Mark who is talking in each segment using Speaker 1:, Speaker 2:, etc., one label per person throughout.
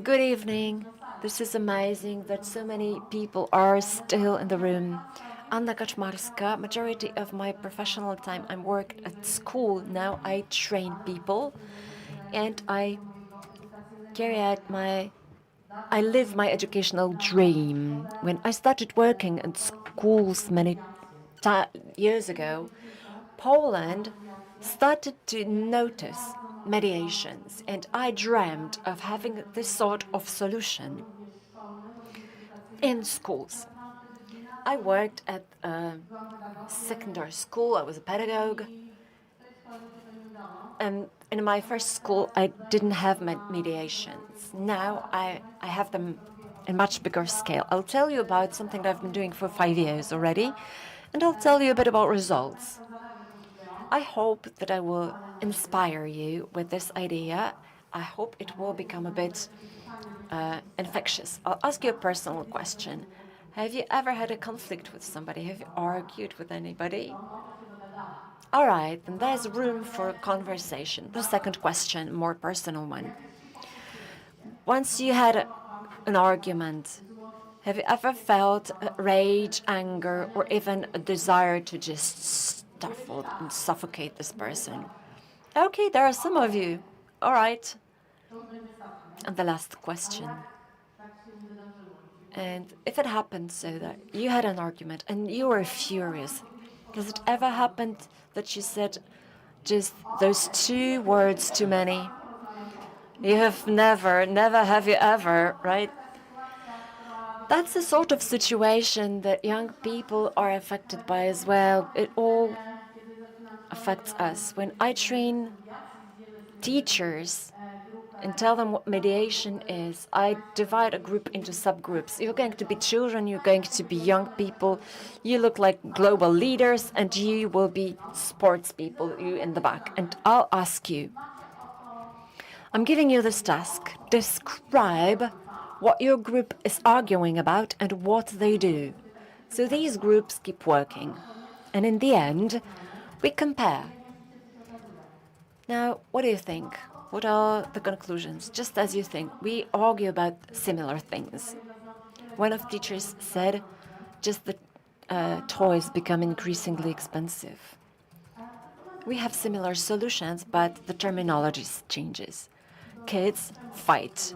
Speaker 1: Good evening. This is amazing that so many people are still in the room. Anna Kaczmarska. Majority of my professional time I worked at school. Now I train people and I live my educational dream. When I started working in schools many years ago, Poland started to notice mediations, and I dreamed of having this sort of solution in schools. I worked at a secondary school, I was a pedagogue, and in my first school, I didn't have mediations. Now I have them in much bigger scale. I'll tell you about something that I've been doing for 5 years already, and I'll tell you a bit about results. I hope that I will inspire you with this idea. I hope it will become a bit infectious. I'll ask you a personal question. Have you ever had a conflict with somebody? Have you argued with anybody? All right, then there's room for conversation. The second question, more personal one. Once you had an argument, have you ever felt rage, anger, or even a desire to just stifle and suffocate this person? Okay, there are some of you. All right. And the last question. And if it happened so that you had an argument and you were furious, has it ever happened that you said just those two words too many? You have never have you ever, right? That's the sort of situation that young people are affected by as well. It all affects us. When I train teachers and tell them what mediation is, I divide a group into subgroups. You're going to be children, you're going to be young people, you look like global leaders, and you will be sports people, you in the back. And I'll ask you, I'm giving you this task. Describe what your group is arguing about and what they do. So these groups keep working. And in the end, we compare. Now, what do you think? What are the conclusions? Just as you think, we argue about similar things. One of teachers said, just the toys become increasingly expensive. We have similar solutions, but the terminology changes. Kids fight.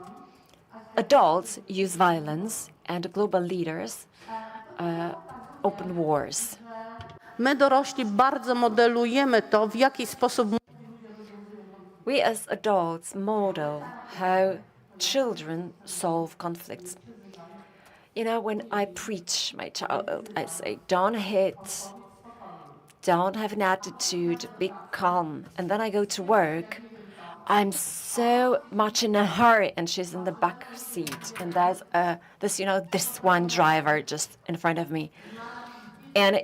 Speaker 1: Adults use violence, and global leaders open wars.
Speaker 2: My dorośli bardzo modelujemy to, w jaki sposób
Speaker 1: We as adults model how children solve conflicts. You know, when I preach my child, I say, don't hit, don't have an attitude, be calm. And then I go to work, I'm so much in a hurry, and she's in the back seat. And there's this one driver just in front of me. And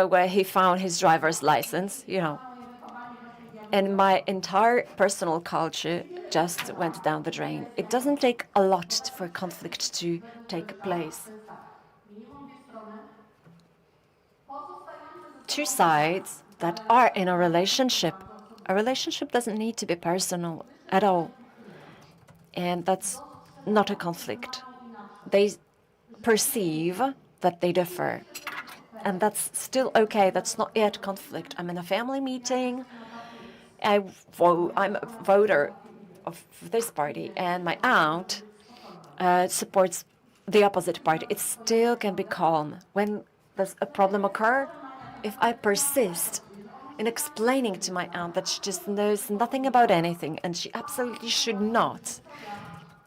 Speaker 1: where he found his driver's license, and my entire personal culture just went down the drain. It doesn't take a lot for conflict to take place. Two sides that are in a relationship doesn't need to be personal at all. And that's not a conflict. They perceive that they differ. And that's still okay. That's not yet conflict. I'm in a family meeting. I'm a voter of this party, and my aunt supports the opposite party. It still can be calm. When does a problem occur? If I persist in explaining to my aunt that she just knows nothing about anything, and she absolutely should not,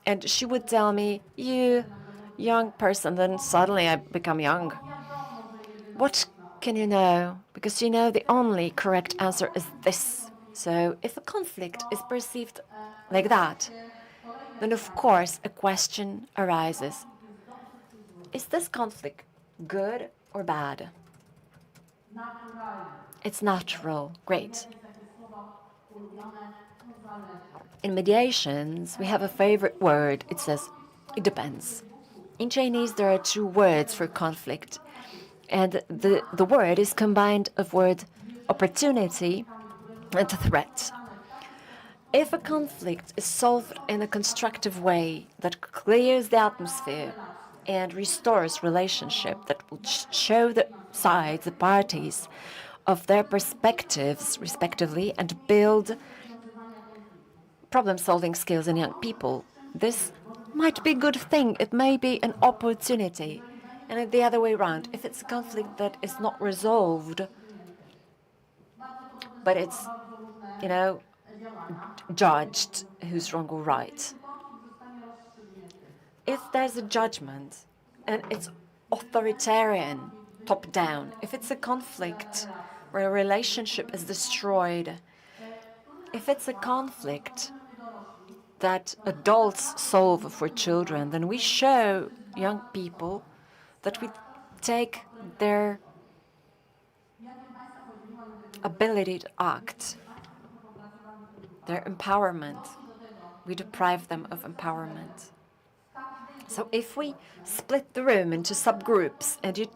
Speaker 1: and she would tell me, you young person, then suddenly I become young. What can you know? Because the only correct answer is this. So if a conflict is perceived like that, then of course a question arises. Is this conflict good or bad? It's natural. Great. In mediations, we have a favorite word. It says, it depends. In Chinese, there are two words for conflict. And the word is combined of word opportunity and threat. If a conflict is solved in a constructive way that clears the atmosphere and restores relationship, that will show the sides, the parties, of their perspectives respectively and build problem-solving skills in young people, this might be a good thing. It may be an opportunity. And the other way around, if it's a conflict that is not resolved, but it's, you know, judged who's wrong or right. If there's a judgment and it's authoritarian, top down, if it's a conflict where a relationship is destroyed, if it's a conflict that adults solve for children, then we show young people that we take their ability to act, their empowerment, we deprive them of empowerment. So if we split the room into subgroups and you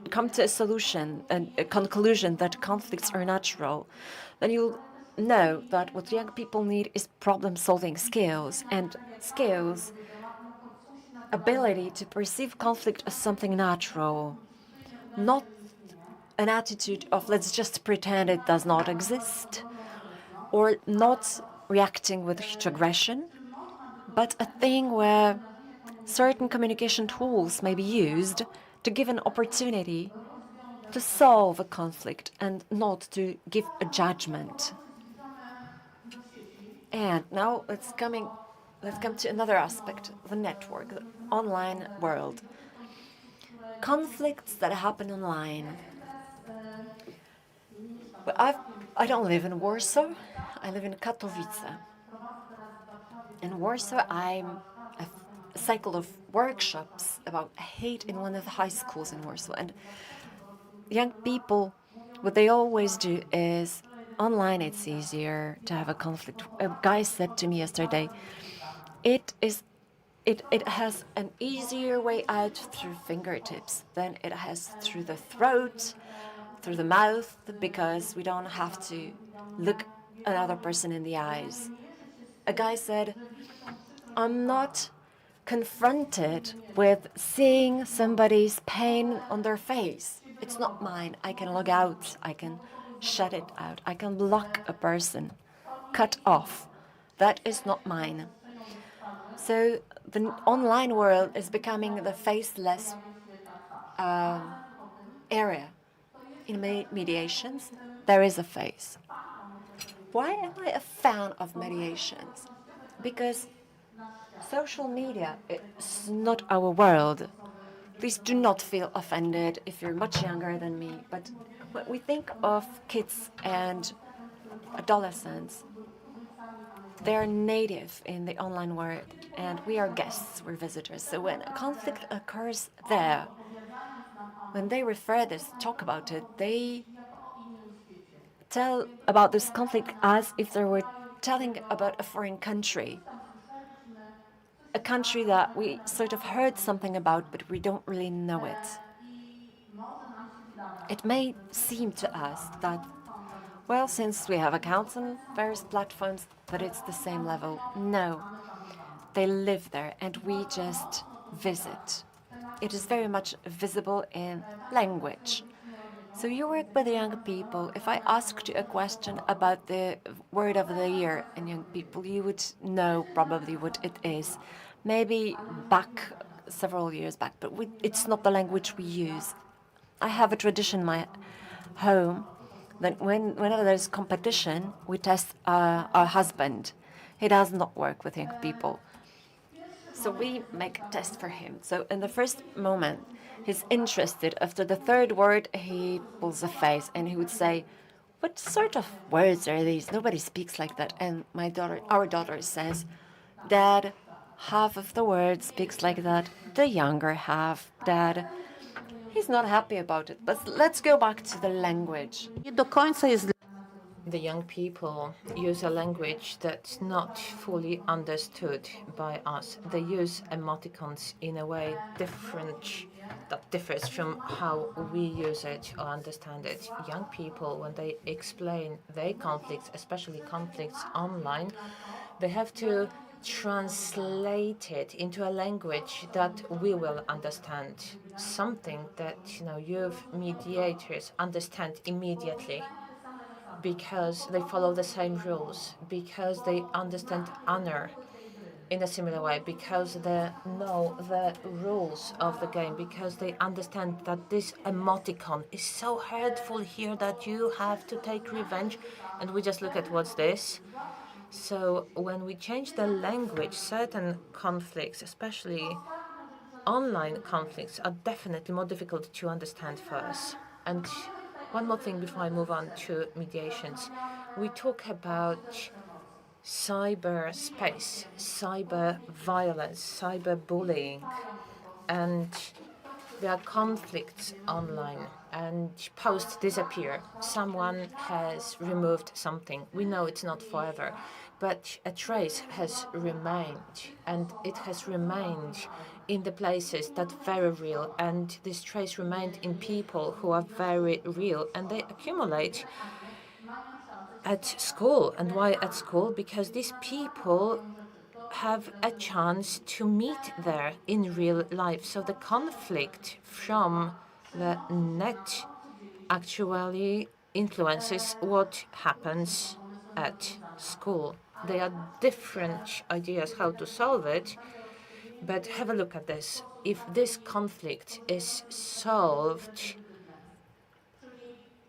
Speaker 1: come to a solution and a conclusion that conflicts are natural, then you'll know that what young people need is problem-solving skills and skills, ability to perceive conflict as something natural, not an attitude of let's just pretend it does not exist, or not reacting with huge aggression, but a thing where certain communication tools may be used to give an opportunity to solve a conflict and not to give a judgment. And now let's come to another aspect, the network, the online world. Conflicts that happen online. Well, I don't live in Warsaw. I live in Katowice. In Warsaw, I cycle of workshops about hate in one of the high schools in Warsaw. And young people, what they always do is online it's easier to have a conflict. A guy said to me yesterday, it has an easier way out through fingertips than it has through the throat, through the mouth, because we don't have to look another person in the eyes. A guy said, I'm not confronted with seeing somebody's pain on their face. It's not mine. I can log out. I can shut it out. I can block a person, cut off. That is not mine. So the online world is becoming the faceless area. In mediations, there is a face. Why am I a fan of mediations? Because social media is not our world. Please do not feel offended if you're much younger than me, but when we think of kids and adolescents, they're native in the online world, and we are guests, we're visitors. So when a conflict occurs there, when they talk about it, they tell about this conflict as if they were telling about a foreign country. A country that we sort of heard something about, but we don't really know it. It may seem to us that, well, since we have accounts on various platforms, that it's the same level. No, they live there and we just visit. It is very much visible in language. So you work with young people. If I asked you a question about the word of the year in young people, you would know probably what it is. Maybe several years back, but it's not the language we use. I have a tradition in my home that whenever there's competition, we test our husband. He does not work with young people. So we make a test for him. So in the first moment, he's interested. After the third word, he pulls a face and he would say, what sort of words are these? Nobody speaks like that. And our daughter says, Dad, half of the word speaks like that. The younger half, Dad. He's not happy about it. But let's go back to the language.
Speaker 2: Nie do końca jest
Speaker 3: The young people use a language that's not fully understood by us. They use emoticons in a way different that differs from how we use it or understand it. Young people, when they explain their conflicts, especially conflicts online, they have to translate it into a language that we will understand, something that youth mediators understand immediately because they follow the same rules, because they understand honor in a similar way, because they know the rules of the game, because they understand that this emoticon is so hurtful here that you have to take revenge, and we just look at what's this. So when we change the language, certain conflicts, especially online conflicts, are definitely more difficult to understand for us. And one more thing before I move on to mediations. We talk about cyberspace, cyber violence, cyberbullying, and there are conflicts online and posts disappear. Someone has removed something. We know it's not forever, but a trace has remained, and it has remained in the places that very real, and this trace remained in people who are very real, and they accumulate at school. And why at school? Because these people have a chance to meet there in real life. So the conflict from the net actually influences what happens at school. There are different ideas how to solve it, but have a look at this. If this conflict is solved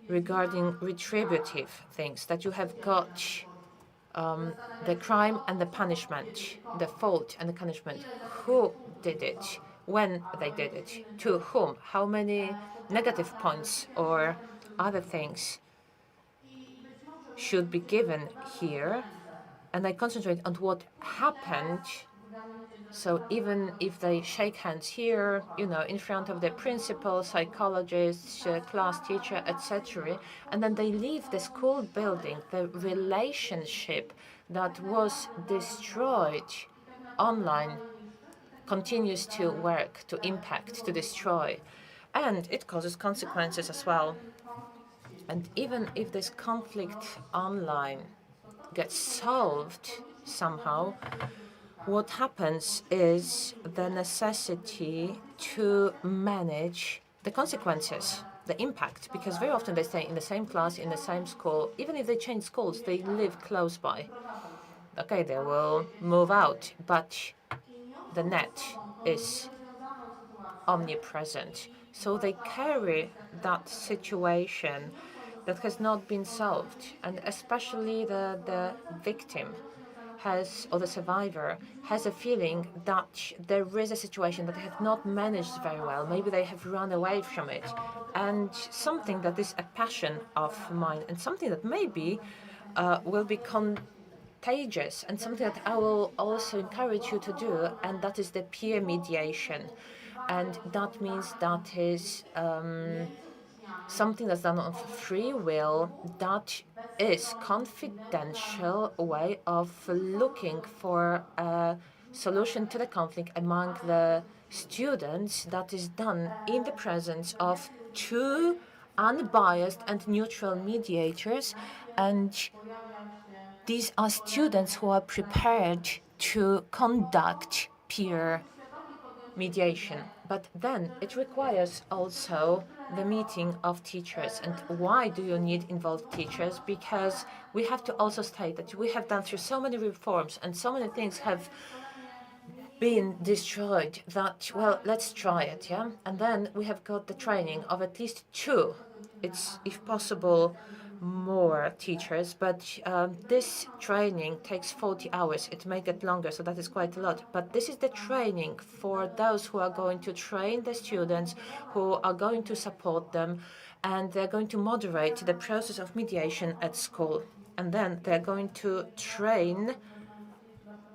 Speaker 3: regarding retributive things, that you have got the crime and the punishment, the fault and the punishment, who did it, when they did it, to whom, how many negative points or other things should be given here, and I concentrate on what happened. So even if they shake hands here, in front of the principal, psychologist, class teacher, etc., and then they leave the school building, the relationship that was destroyed online continues to work, to impact, to destroy, and it causes consequences as well. And even if this conflict online gets solved somehow, what happens is the necessity to manage the consequences, the impact, because very often they stay in the same class, in the same school. Even if they change schools, they live close by. Okay, they will move out, but the net is omnipresent. So they carry that situation that has not been solved, and especially the victim has, or the survivor has, a feeling that there is a situation that they have not managed very well. Maybe they have run away from it, and something that is a passion of mine, and something that maybe will be contagious, and something that I will also encourage you to do, and that is the peer mediation. And that means that is something that's done of free will, that is confidential way of looking for a solution to the conflict among the students, that is done in the presence of two unbiased and neutral mediators, and these are students who are prepared to conduct peer mediation. But then it requires also the meeting of teachers. And why do you need involved teachers? Because we have to also state that we have done through so many reforms and so many things have been destroyed that, well, let's try it, yeah? And then we have got the training of at least two, it's, if possible, more teachers, but this training takes 40 hours. It may get longer, so that is quite a lot. But this is the training for those who are going to train the students, who are going to support them, and they're going to moderate the process of mediation at school. And then they're going to train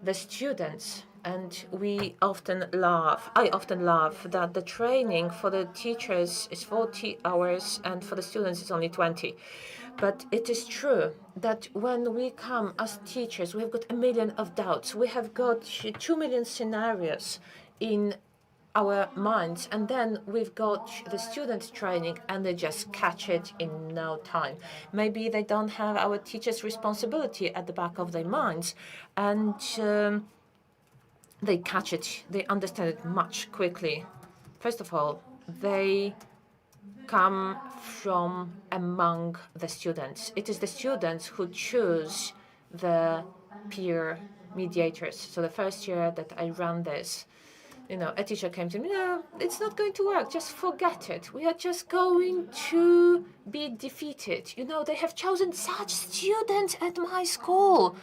Speaker 3: the students. And I often laugh that the training for the teachers is 40 hours and for the students it's only 20. But it is true that when we come as teachers, we have got a million of doubts. We have got 2 million scenarios in our minds, and then we've got the student training and they just catch it in no time. Maybe they don't have our teachers' responsibility at the back of their minds, and they catch it, they understand it much quickly. First of all, they come from among the students. It is the students who choose the peer mediators. So the first year that I ran this, a teacher came to me, no, it's not going to work, just forget it. We are just going to be defeated. They have chosen such students at my school.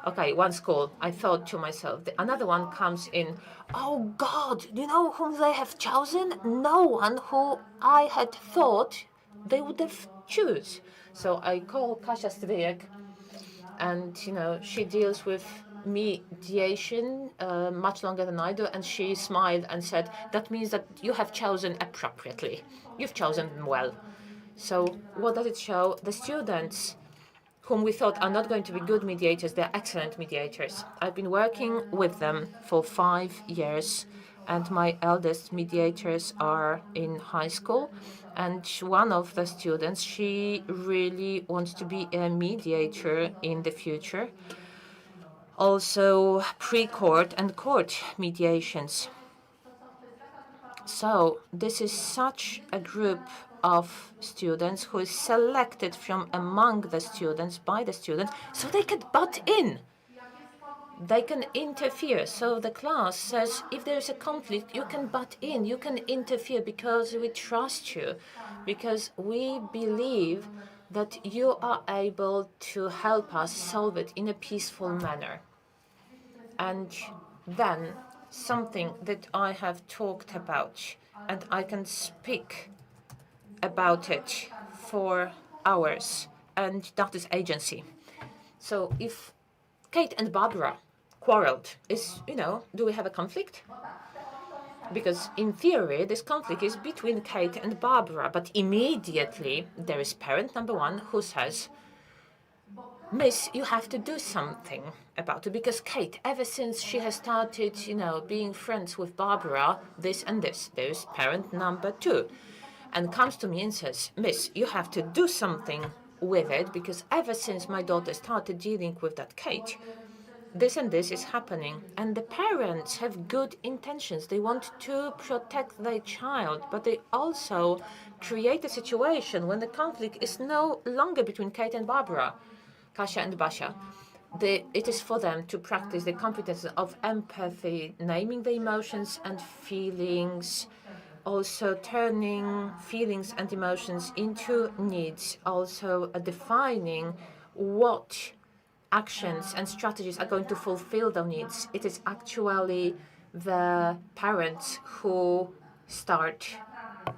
Speaker 3: Okay, one school, I thought to myself. Another one comes in, oh God, you know whom they have chosen? No one who I had thought they would have choose. So I call Kasia Stryjek, and she deals with mediation much longer than I do, and she smiled and said, that means that you have chosen appropriately. You've chosen them well. So what does it show? The students whom we thought are not going to be good mediators, they're excellent mediators. I've been working with them for 5 years, and my eldest mediators are in high school. And one of the students, she really wants to be a mediator in the future. Also, pre-court and court mediations. So this is such a group of students who is selected from among the students by the students, so they can butt in. They can interfere. So the class says, if there is a conflict, you can butt in, you can interfere, because we trust you, because we believe that you are able to help us solve it in a peaceful manner. And then something that I have talked about, and I can speak about it for hours, and that is agency. So if Kate and Barbara quarreled, do we have a conflict? Because in theory, this conflict is between Kate and Barbara, but immediately there is parent number one who says, Miss, you have to do something about it, because Kate, ever since she has started, being friends with Barbara, this and this, there's parent number two, and comes to me and says, Miss, you have to do something with it, because ever since my daughter started dealing with that Kate, this and this is happening. And the parents have good intentions. They want to protect their child, but they also create a situation when the conflict is no longer between Kate and Barbara, Kasia and Basia. It is for them to practice the competence of empathy, naming the emotions and feelings, also turning feelings and emotions into needs, also defining what actions and strategies are going to fulfill those needs. It is actually the parents who start,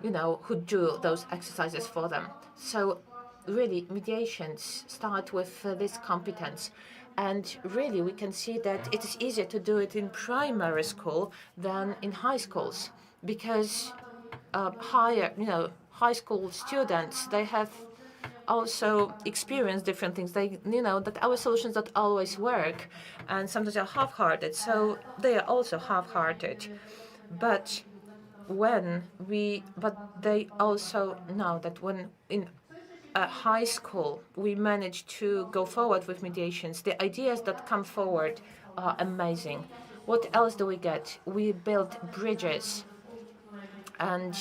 Speaker 3: who do those exercises for them. So really, mediations start with this competence. And really, we can see that it is easier to do it in primary school than in high schools, because high school students, they have also experience different things. They, that our solutions don't always work, and sometimes are half-hearted. So they are also half-hearted. But they also know that when in high school we manage to go forward with mediations, the ideas that come forward are amazing. What else do we get? We build bridges. And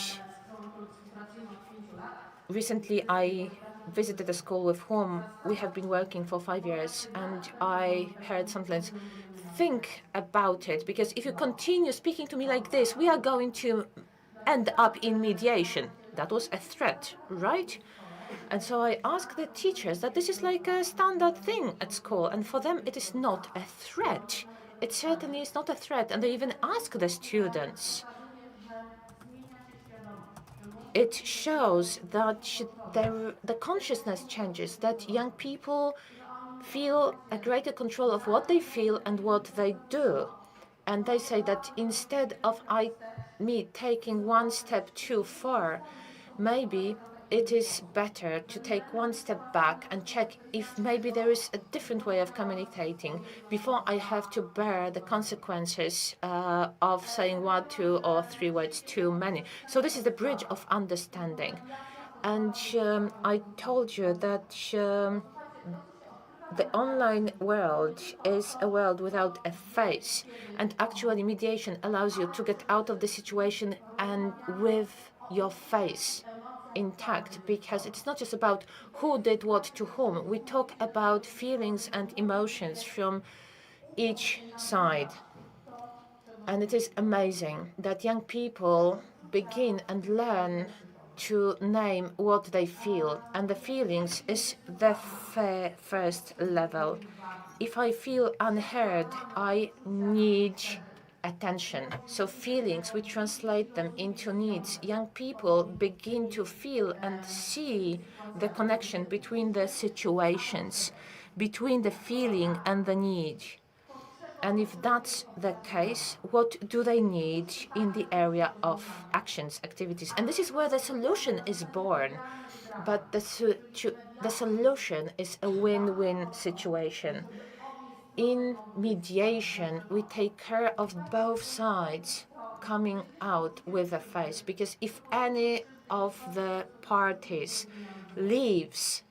Speaker 3: recently I visited a school with whom we have been working for 5 years, and I heard something like, think about it, because if you continue speaking to me like this, we are going to end up in mediation. That was a threat, right? And so I asked the teachers that this is like a standard thing at school, and for them it is not a threat. It certainly is not a threat, and they even ask the students. It shows that the consciousness changes, that young people feel a greater control of what they feel and what they do. And they say that instead of me taking one step too far, maybe it is better to take one step back and check if maybe there is a different way of communicating before I have to bear the consequences of saying one, two, or three words too many. So this is the bridge of understanding. And I told you that the online world is a world without a face, and actually mediation allows you to get out of the situation and with your face intact, because it's not just about who did what to whom. We talk about feelings and emotions from each side. And it is amazing that young people begin and learn to name what they feel. And the feelings is the first level. If I feel unheard, I need attention. So feelings, we translate them into needs. Young people begin to feel and see the connection between the situations, between the feeling and the need. And if that's the case, what do they need in the area of actions, activities? And this is where the solution is born. But the solution is a win-win situation. In mediation, we take care of both sides coming out with a face, because if any of the parties leaves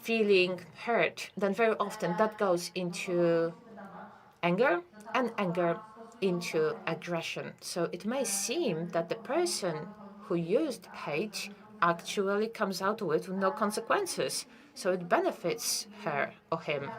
Speaker 3: feeling hurt, then very often that goes into anger, and anger into aggression. So it may seem that the person who used hate actually comes out with no consequences. So it benefits her or him.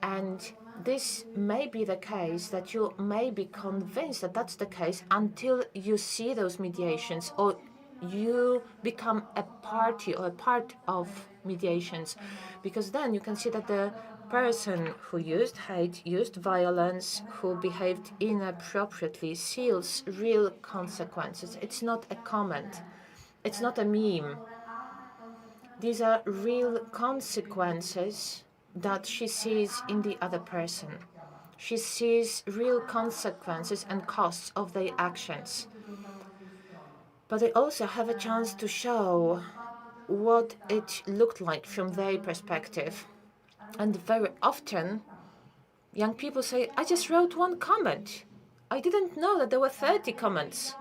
Speaker 3: And this may be the case, that you may be convinced that that's the case until you see those mediations, or you become a party or a part of mediations, because then you can see that the person who used hate, used violence, who behaved inappropriately feels real consequences. It's not a comment, it's not a meme. These are real consequences that she sees in the other person. She sees real consequences and costs of their actions. But they also have a chance to show what it looked like from their perspective. And very often, young people say, I just wrote one comment. I didn't know that there were 30 comments.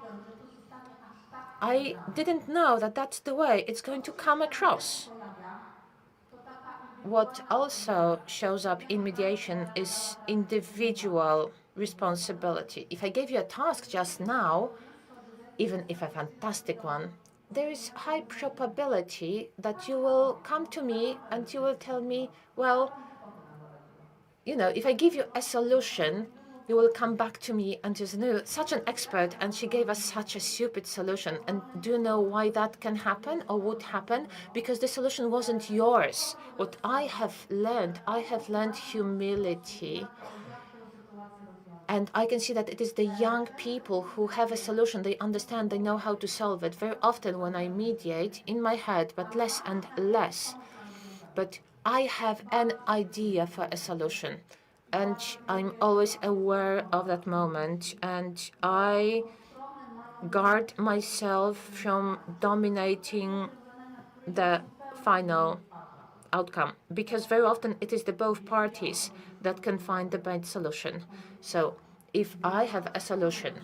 Speaker 3: I didn't know that that's the way it's going to come across. What also shows up in mediation is individual responsibility. If I gave you a task just now, even if a fantastic one, there is high probability that you will come to me and you will tell me, well, if I give you a solution, you will come back to me and just know, such an expert, and she gave us such a stupid solution. And do you know why that can happen or would happen? Because the solution wasn't yours. What I have learned humility. And I can see that it is the young people who have a solution. They understand, they know how to solve it. Very often when I mediate, in my head, but less and less. But I have an idea for a solution. And I'm always aware of that moment. And I guard myself from dominating the final outcome, because very often it is the both parties that can find the best solution. So if I have a solution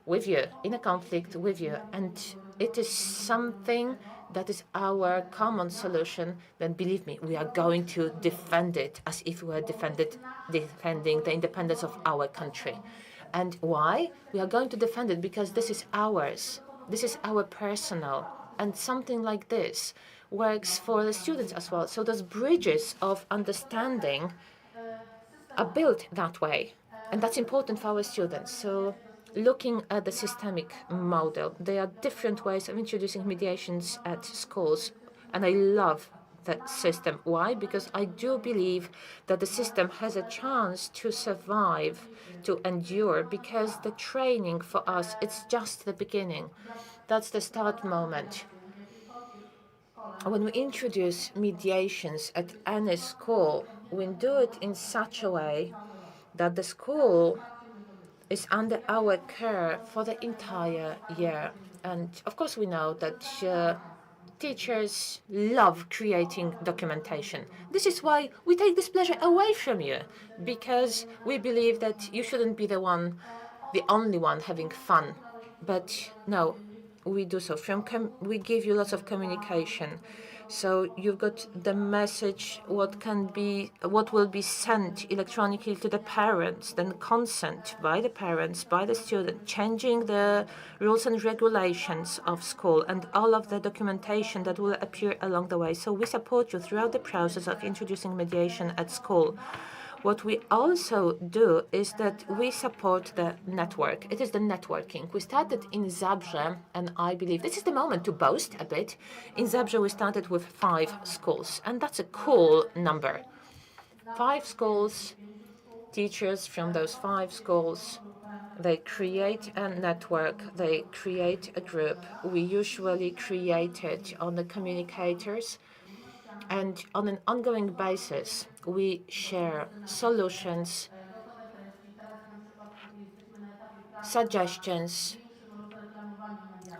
Speaker 3: with you, in a conflict with you, and it is something that is our common solution, then believe me, we are going to defend it as if we were defending the independence of our country. And why? We are going to defend it because this is ours. This is our personal. And something like this works for the students as well. So those bridges of understanding are built that way. And that's important for our students. So looking at the systemic model, there are different ways of introducing mediations at schools. And I love that system. Why? Because I do believe that the system has a chance to survive, to endure, because the training for us, it's just the beginning. That's the start moment. When we introduce mediations at any school, we do it in such a way that the school is under our care for the entire year. And of course, we know that Teachers love creating documentation. This is why we take this pleasure away from you, because we believe that you shouldn't be the only one having fun. But no, we do so. We give you lots of communication. So you've got the message, what will be sent electronically to the parents, then consent by the parents, by the student, changing the rules and regulations of school, and all of the documentation that will appear along the way. So we support you throughout the process of introducing mediation at school. What we also do is that we support the network. It is the networking. We started in Zabrze, and I believe this is the moment to boast a bit. In Zabrze, we started with 5 schools, and that's a cool number. 5 schools, teachers from those 5 schools, they create a network, they create a group. We usually create it on the communicators, and on an ongoing basis, we share solutions, suggestions,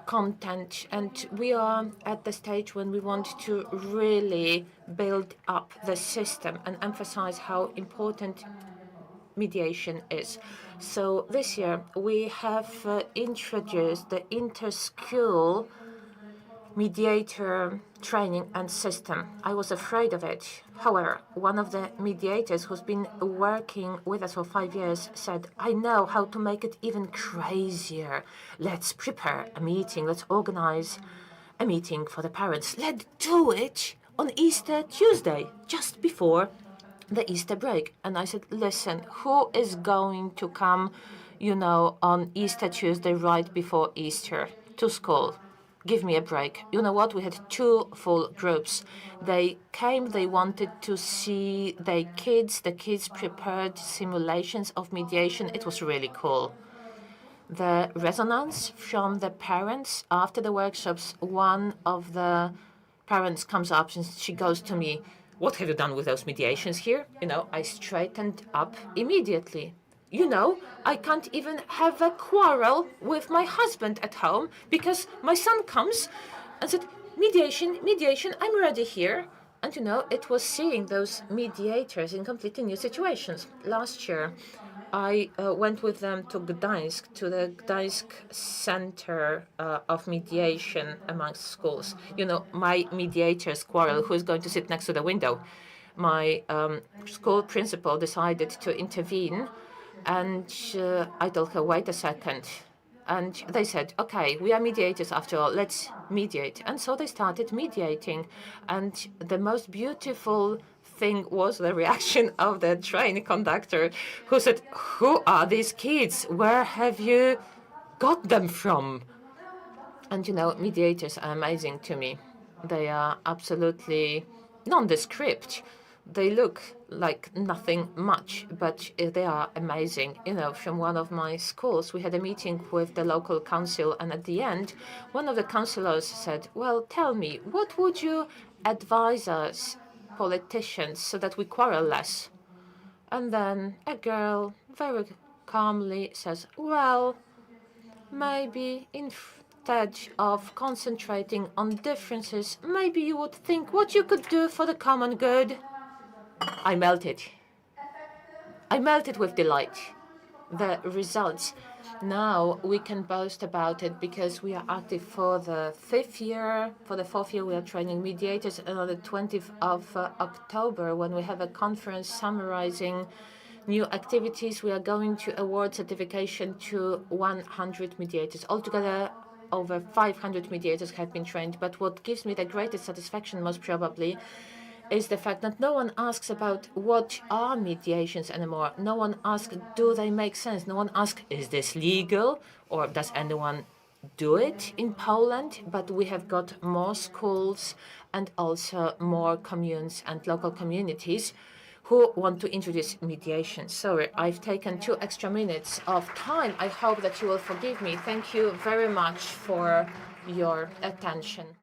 Speaker 3: content, and we are at the stage when we want to really build up the system and emphasize how important mediation is. So this year we have introduced the inter-school mediator training and system. I was afraid of it. However, one of the mediators who's been working with us for 5 years said, I know how to make it even crazier. Let's prepare a meeting. Let's organize a meeting for the parents. Let's do it on Easter Tuesday, just before the Easter break. And I said, listen, who is going to come, on Easter Tuesday right before Easter to school? Give me a break. You know what? We had 2 full groups. They came, they wanted to see their kids. The kids prepared simulations of mediation. It was really cool. The resonance from the parents after the workshops, one of the parents comes up and she goes to me, what have you done with those mediations here? I straightened up immediately. I can't even have a quarrel with my husband at home because my son comes and said, mediation, I'm ready here. And it was seeing those mediators in completely new situations. Last year, I went with them to Gdańsk, to the Gdańsk Center of Mediation amongst schools. My mediators quarrel, who is going to sit next to the window. My school principal decided to intervene. And I told her, wait a second. And they said, okay, we are mediators after all, let's mediate. And so they started mediating. And the most beautiful thing was the reaction of the train conductor, who said, who are these kids? Where have you got them from? And mediators are amazing to me. They are absolutely nondescript. They look like nothing much, but they are amazing. From one of my schools, we had a meeting with the local council, and at the end, one of the councillors said, well, tell me, what would you advise us, politicians, so that we quarrel less? And then a girl very calmly says, well, maybe instead of concentrating on differences, maybe you would think what you could do for the common good. I melted. I melted with delight. The results. Now we can boast about it because we are active for the 5th year. For the 4th year, we are training mediators. And on the 20th of October, when we have a conference summarizing new activities, we are going to award certification to 100 mediators. Altogether, over 500 mediators have been trained. But what gives me the greatest satisfaction, most probably, is the fact that no one asks about what are mediations anymore. No one asks, do they make sense? No one asks, is this legal? Or does anyone do it in Poland? But we have got more schools and also more communes and local communities who want to introduce mediation. Sorry, I've taken 2 extra minutes of time. I hope that you will forgive me. Thank you very much for your attention.